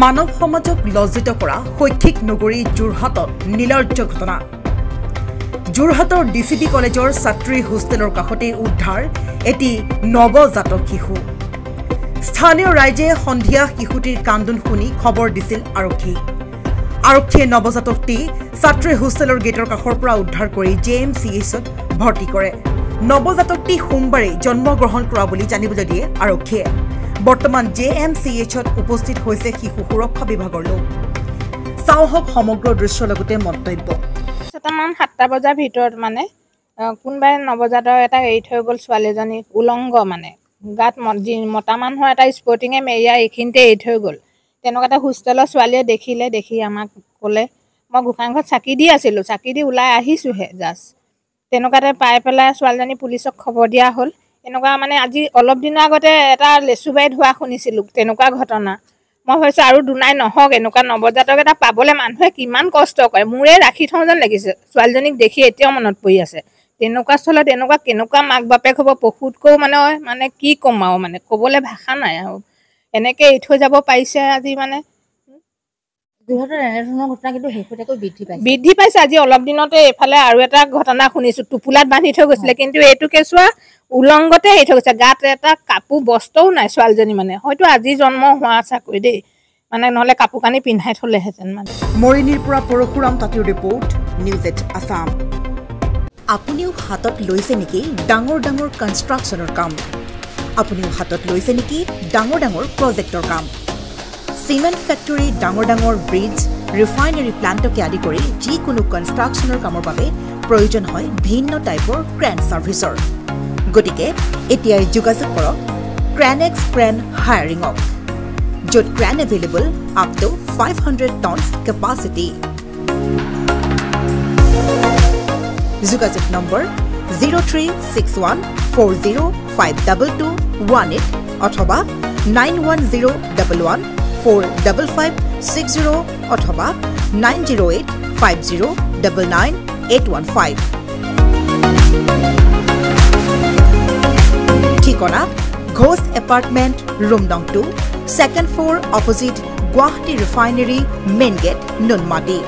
মানৱ সমাজক লজ্জিত কৰা শৈক্ষিক নগৰী যোৰহাটত নীলাৰ্য ঘটনা যোৰহাটৰ ডিচিডি কলেজৰ ছাত্ৰী হোষ্টেলৰ কাষতে উদ্ধাৰ এটি নৱজাতক শিশু স্থানীয় ৰাইজে সন্ধিয়া শিশুটিৰ কান্দোন শুনি খবৰ দিছিল আৰক্ষীয়ে নৱজাতকটি ছাত্ৰী হোষ্টেলৰ গেটৰ কাষৰ পৰা উদ্ধাৰ কৰি জেএমচিএইচত ভৰ্তি কৰে নৱজাতকটি সোমবাৰে জন্মগ্ৰহণ কৰা বুলি জানিবলৈ দিয়ে আৰক্ষীয়ে বৰ্তমান জেএমচিএইচত উপস্থিত হৈছে শিশু সুৰক্ষা বিভাগৰ লোক চাওহক সমগ্ৰ দৃশ্য লগতে মন্তব্য মান 7টা বজাৰ ভিতৰত মানে কোনবাই নৱজাতক এটা এৰি থৈ গ'ল ছোৱালীজনী উলংগ মানে গাত মতা মানুহৰ এটা স্পৰ্টিঙে মেৰিয়া এইখিনিতে এৰি থৈ গ'ল তেনেকুৱা এটা হোষ্টেলৰ ছোৱালীয়ে দেখি আমাক ক'লে মই গোকাংঘৰত চাকি দি আছিলোঁ চাকি দি ওলাই আহিছোঁহে জাষ্ট তেনেকুৱাতে পাই পেলাই ছোৱালীজনী পুলিচক খবৰ দিয়া হ'ল এনেকুৱা মানে আজি অলপ দিনৰ আগতে এটা লেচুবাৰীত হোৱা শুনিছিলোঁ তেনেকুৱা ঘটনা মই ভাবিছোঁ আৰু দুনাই নহওক এনেকুৱা নৱজাতক এটা পাবলৈ মানুহে কিমান কষ্ট কৰে মোৰে ৰাখি থওঁ যেন লাগিছে ছোৱালীজনীক দেখি এতিয়াও মনত পৰি আছে তেনেকুৱা স্থলত কেনেকুৱা মাক বাপেক হ'ব পশুতকৈও মানে কি ক'ম আৰু মানে ক'বলৈ ভাষা নাই আৰু এনেকৈ এৰি থৈ যাব পাৰিছে আজি মানে যোৰহাটৰ এনেধৰণৰ ঘটনা কিন্তু শেহতীয়াকৈ বৃদ্ধি পাইছে আজি অলপ দিনতে এইফালে আৰু এটা ঘটনা শুনিছোঁ টোপোলাত বান্ধি থৈ গৈছিলে কিন্তু এইটো কেঁচুৱা উলংগতে এৰি থৈ গৈছে গাত এটা কাপোৰ বস্ত্ৰও নাই ছোৱালীজনী মানে হয়তো আজি জন্ম হোৱা চাকৰি দেই মানে নহ'লে কাপোৰ কানি পিন্ধাই থ'লেহেঁতেন মানে মৰিনীৰ পৰা পৰশুৰাম তাঁতীৰ ৰিপৰ্ট নিউজ 8 আছাম আপুনিও হাতত লৈছে নেকি ডাঙৰ কনষ্ট্ৰাকশ্যনৰ কাম আপুনিও হাতত লৈছে নেকি ডাঙৰ প্ৰজেক্টৰ কাম সিমেণ্ট ফেক্টৰী ডাঙৰ ব্ৰিজ ৰিফাইনাৰী প্লাণ্টকে আদি কৰি যিকোনো কনষ্ট্ৰাকশ্যনৰ কামৰ বাবে প্ৰয়োজন হয় ভিন্ন টাইপৰ ক্ৰেন ছাৰ্ভিচৰ গতিকে এতিয়াই যোগাযোগ কৰক ক্ৰেনেক্স ক্ৰেন হায়াৰিঙক য'ত crane available up to 500 tons capacity যোগাযোগ নম্বৰ 0361405218 অথবা 9101145560 অথবা 9085099815 ঠিকনা ঘোষ এপাৰ্টমেণ্ট ৰুম নং 2 2nd floor opposite Guwahati refinery main gate Noonmati